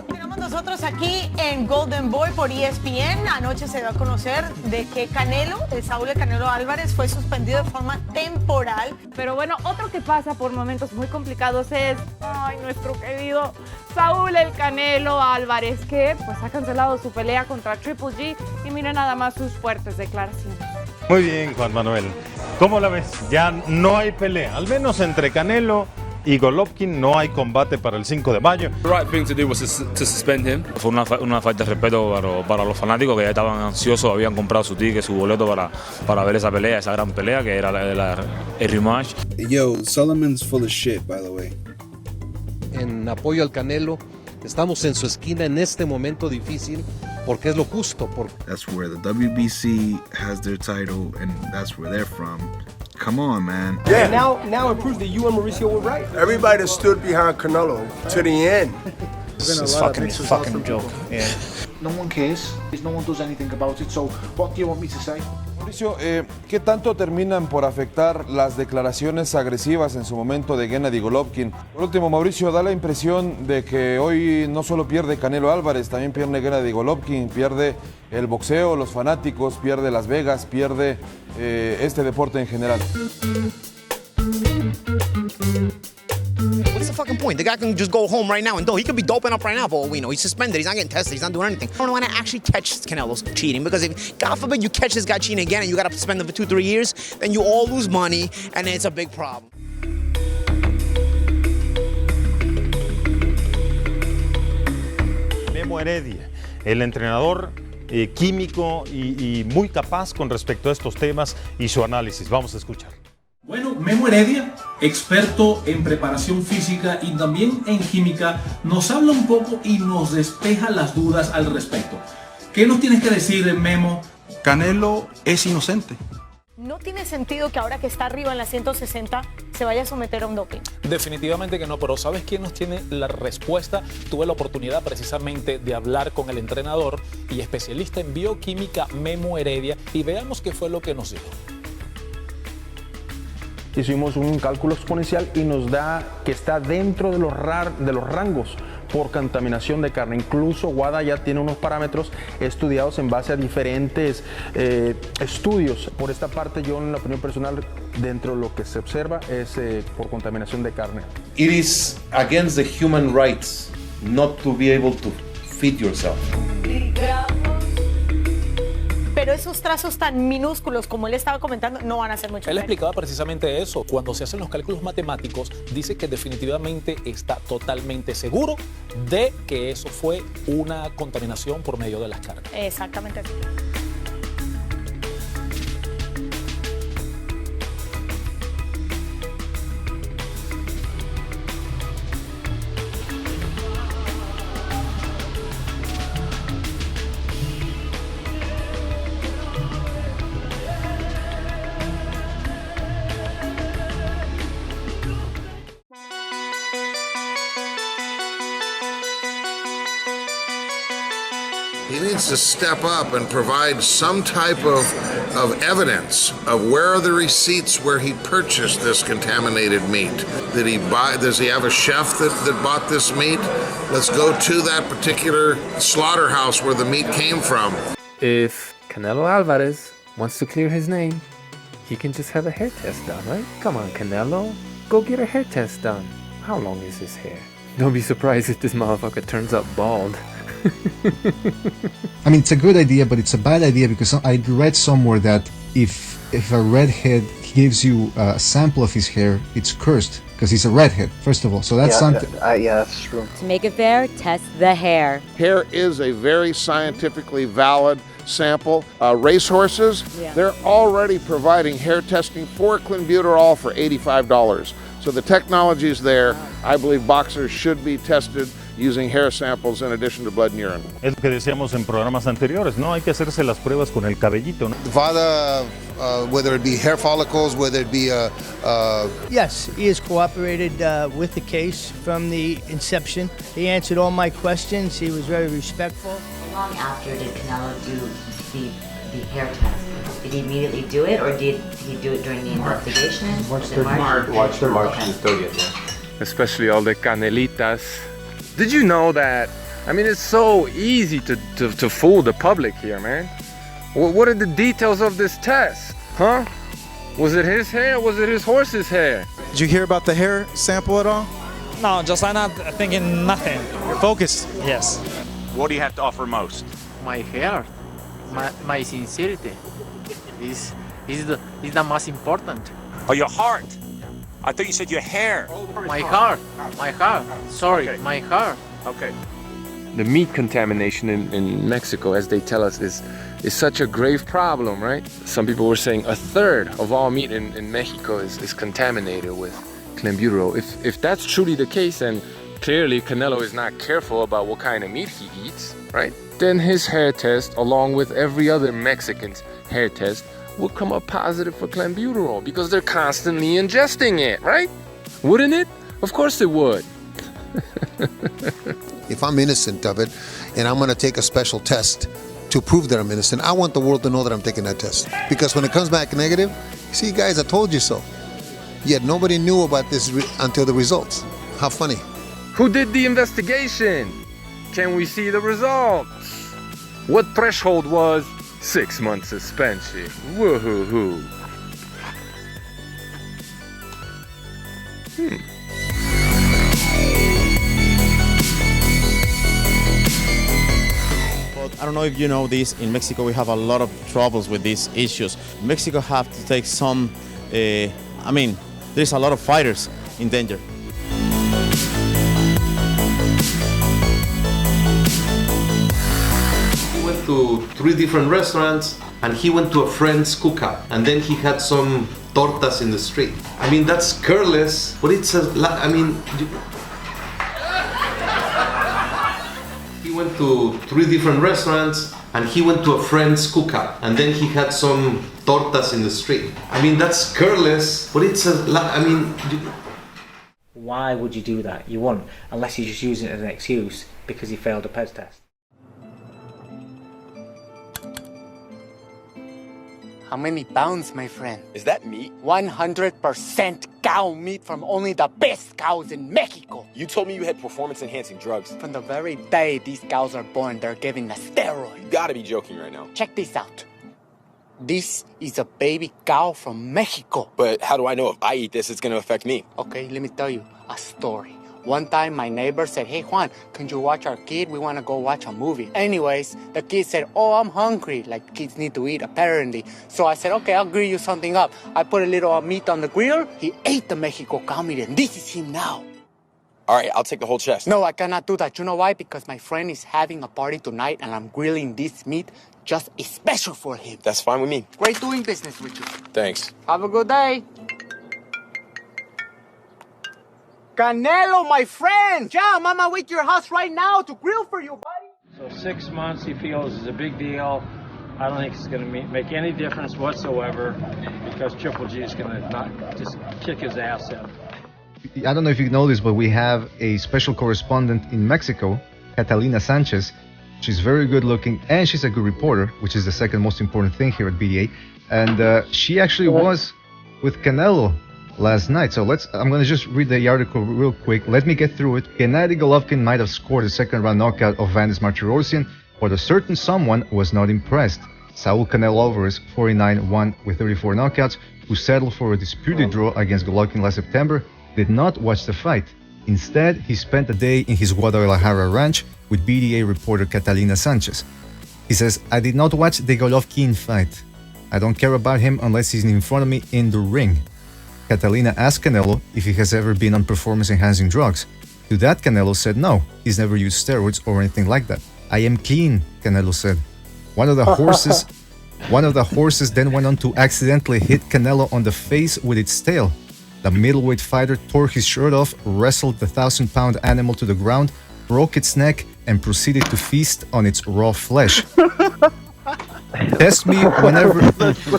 Tenemos nosotros aquí aquí en Golden Boy por ESPN. Anoche se dio a conocer de que Canelo, el Saúl de Canelo Álvarez, fue suspendido de forma temporal. Pero bueno, otro que pasa por momentos muy complicados es, nuestro querido Saúl el Canelo Álvarez, que pues ha cancelado su pelea contra Triple G y mira nada más sus fuertes declaraciones. Muy bien, Juan Manuel. ¿Cómo la ves? Ya no hay pelea, al menos entre Canelo y Golovkin no hay combate para el 5 de mayo. The right thing to do was to suspend him. Fue una falta de respeto para los fanáticos que ya estaban ansiosos, habían comprado su ticket, su boleto para ver esa pelea, esa gran pelea que era el rematch. Yo, Solomon's full of shit, by the way. En apoyo al Canelo, estamos en su esquina en este momento difícil porque es lo justo. That's where the WBC has their title and that's where they're from. Come on, man. Yeah. Now it proves that you and Mauricio were right. Everybody stood behind Canelo to the end. It's a fucking joke. Yeah. No one cares. No one does anything about it. So, what do you want me to say? Mauricio, ¿qué tanto terminan por afectar las declaraciones agresivas en su momento de Gennady Golovkin? Por último, Mauricio, da la impresión de que hoy no solo pierde Canelo Álvarez, también pierde Gennady Golovkin, pierde el boxeo, los fanáticos, pierde Las Vegas, pierde este deporte en general. What's the fucking point? The guy can just go home right now and he could be doping up right now for all we know. He's suspended, he's not getting tested, he's not doing anything. I don't want to actually catch Canelo's cheating because if, God forbid, you catch this guy cheating again and you got to suspend him for 2-3 years, then you all lose money and it's a big problem. Memo Heredia, el entrenador químico y muy capaz con respecto a estos temas y su análisis. Vamos a escuchar. Bueno, Memo Heredia, experto en preparación física y también en química, nos habla un poco y nos despeja las dudas al respecto. ¿Qué nos tienes que decir, Memo? Canelo es inocente. No tiene sentido que ahora que está arriba en la 160 se vaya a someter a un doping. Definitivamente que no, pero ¿sabes quién nos tiene la respuesta? Tuve la oportunidad precisamente de hablar con el entrenador y especialista en bioquímica Memo Heredia y veamos qué fue lo que nos dijo. Hicimos un cálculo exponencial y nos da que está dentro de los rangos por contaminación de carne. Incluso WADA ya tiene unos parámetros estudiados en base a diferentes estudios. Por esta parte, yo en la opinión personal, dentro de lo que se observa es por contaminación de carne. It is against the human rights not to be able to feed yourself. Pero esos trazos tan minúsculos como él estaba comentando no van a hacer mucho. Él explicaba precisamente eso. Cuando se hacen los cálculos matemáticos, dice que definitivamente está totalmente seguro de que eso fue una contaminación por medio de las carnes. Exactamente. He needs to step up and provide some type of evidence of where are the receipts where he purchased this contaminated meat. Did he buy? Does he have a chef that bought this meat? Let's go to that particular slaughterhouse where the meat came from. If Canelo Alvarez wants to clear his name, he can just have a hair test done, right? Come on, Canelo, go get a hair test done. How long is his hair? Don't be surprised if this motherfucker turns up bald. I mean, it's a good idea, but it's a bad idea because I read somewhere that if a redhead gives you a sample of his hair, it's cursed because he's a redhead, first of all. So that's something. Yeah, that's true. To make it fair, test the hair. Hair is a very scientifically valid sample. Racehorses, they're already providing hair testing for Clenbuterol for $85. So the technology is there. I believe boxers should be tested using hair samples in addition to blood and urine. Es lo que decíamos en programas anteriores, ¿no? Hay que hacerse las pruebas con el cabellito, ¿no? VADA, whether it be hair follicles, whether it be Yes, he has cooperated with the case from the inception. He answered all my questions. He was very respectful. How long after did Canelo do the hair test? Did he immediately do it, or did he do it during the investigation? Watch their march to the 30th, yeah. Especially all the Canelitas. Did you know that I mean, it's so easy to fool the public here, man. What are the details of this test, huh? Was it his hair or was it his horse's hair? Did you hear about the hair sample at all? No, just I'm not thinking nothing. You're focused? Yes. What do you have to offer most? My hair, my sincerity is the most important. Oh, your heart. I thought you said your hair. My heart. Sorry, okay. My heart. Okay. The meat contamination in Mexico, as they tell us, is such a grave problem, right? Some people were saying a third of all meat in Mexico is contaminated with Clenbuterol. If that's truly the case, then clearly Canelo is not careful about what kind of meat he eats, right? Then his hair test, along with every other Mexican's hair test, will come up positive for Clenbuterol because they're constantly ingesting it, right? Wouldn't it? Of course it would. If I'm innocent of it and I'm going to take a special test to prove that I'm innocent, I want the world to know that I'm taking that test. Because when it comes back negative, see guys, I told you so. Yet nobody knew about this until the results. How funny. Who did the investigation? Can we see the results? What threshold was 6 months suspension? Woohoo-hoo. I don't know if you know this, in Mexico we have a lot of troubles with these issues. Mexico have to take some, there's a lot of fighters in danger. He went to 3 different restaurants and he went to a friend's cookout and then he had some tortas in the street. I mean, that's careless, but it's He went to 3 different restaurants and he went to a friend's cookout and then he had some tortas in the street. I mean, that's careless, but it's Why would you do that? You won't, unless you're just using it as an excuse because you failed a PEDS test. How many pounds, my friend? Is that meat? 100% cow meat from only the best cows in Mexico. You told me you had performance-enhancing drugs. From the very day these cows are born, they're given a steroid. You gotta be joking right now. Check this out. This is a baby cow from Mexico. But how do I know if I eat this, it's gonna affect me? Okay, let me tell you a story. One time my neighbor said, "Hey Juan, can you watch our kid? We want to go watch a movie." Anyways, the kid said, "Oh, I'm hungry." Like kids need to eat apparently. So I said, "Okay, I'll grill you something up." I put a little meat on the grill. He ate the Mexico cow meat and this is him now. All right, I'll take the whole chest. No, I cannot do that. You know why? Because my friend is having a party tonight and I'm grilling this meat just special for him. That's fine with me. Great doing business with you. Thanks. Have a good day. Canelo, my friend! Yeah, I'm on my way to your house right now to grill for you, buddy. So 6 months he feels is a big deal. I don't think it's going to make any difference whatsoever because Triple G is going to not just kick his ass out. I don't know if you know this, but we have a special correspondent in Mexico, Catalina Sanchez. She's very good looking and she's a good reporter, which is the second most important thing here at BDA. And she actually was with Canelo last night. So I'm going to just read the article real quick. Let me get through it. Gennady Golovkin might have scored a second-round knockout of Vanis Martirosyan, but a certain someone was not impressed. Saul Canelo Alvarez, 49 won with 34 knockouts, who settled for a disputed draw against Golovkin last September, did not watch the fight. Instead, he spent a day in his Guadalajara ranch with BDA reporter Catalina Sanchez. He says, "I did not watch the Golovkin fight. I don't care about him unless he's in front of me in the ring." Catalina asked Canelo if he has ever been on performance-enhancing drugs. To that, Canelo said no, he's never used steroids or anything like that. "I am clean," Canelo said. One of the horses then went on to accidentally hit Canelo on the face with its tail. The middleweight fighter tore his shirt off, wrestled the 1,000-pound animal to the ground, broke its neck, and proceeded to feast on its raw flesh. Test me whenever you want.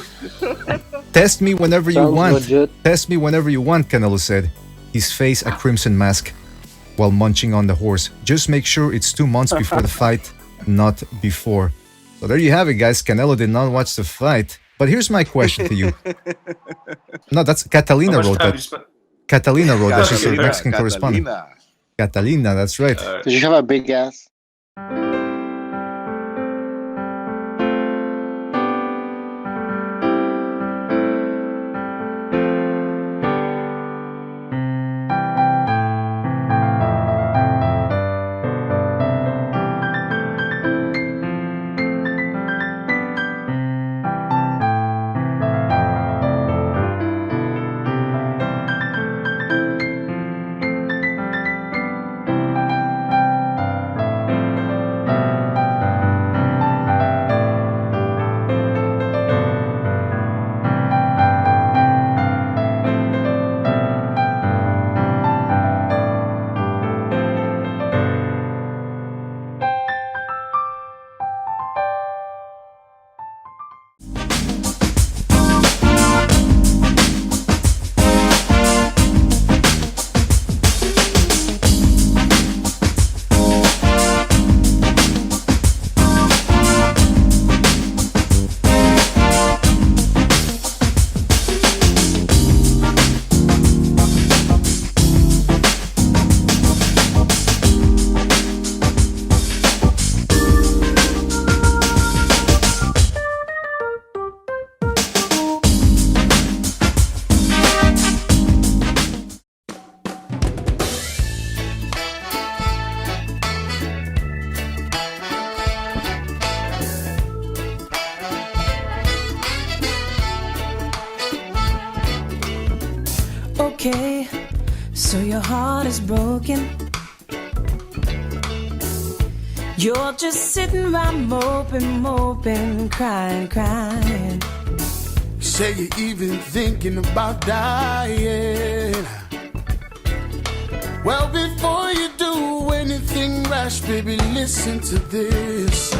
Test me whenever you want, Canelo said, his face a crimson mask, while munching on the horse. Just make sure it's 2 months before the fight, not before. So there you have it, guys. Canelo did not watch the fight. But here's my question to you. No, that's Catalina wrote that. Catalina wrote that. She's a Mexican correspondent. Catalina, that's right. Did you have a big ass? Okay, so your heart is broken. You're just sitting around moping, crying. Say you're even thinking about dying. Well, before you do anything rash, baby, listen to this.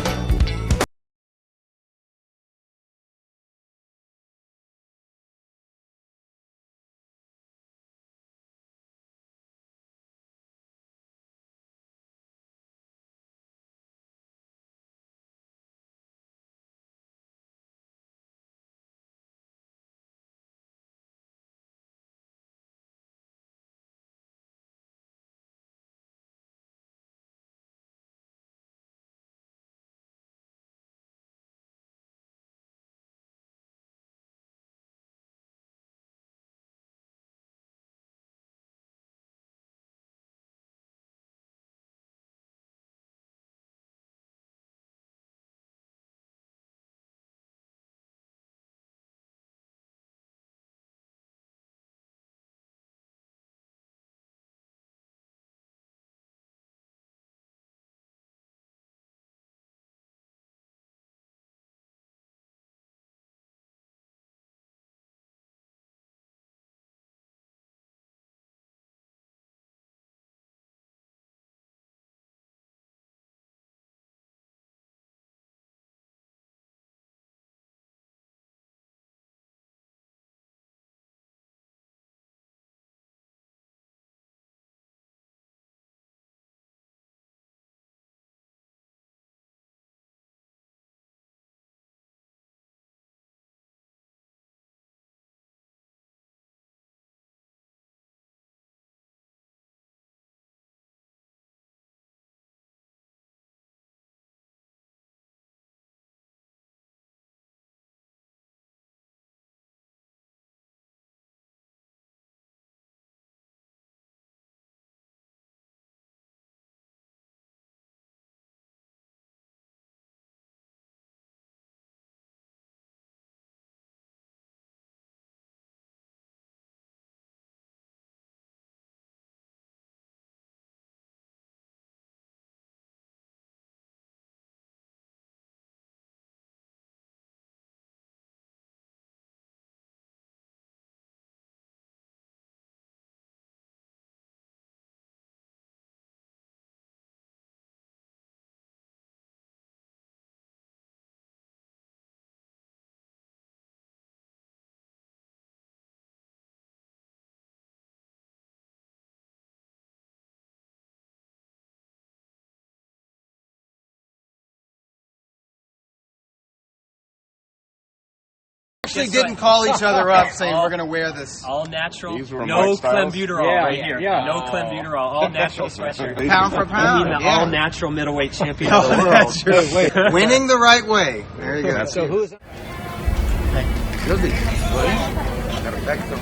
actually didn't call each other up saying we're going to wear this. All natural. No Clenbuterol right here. No Clenbuterol. All natural sweatshirt. Pound for pound. I mean the all natural middleweight champion of the world. Wait. Winning the right way. There you go. So who's... Perfecto.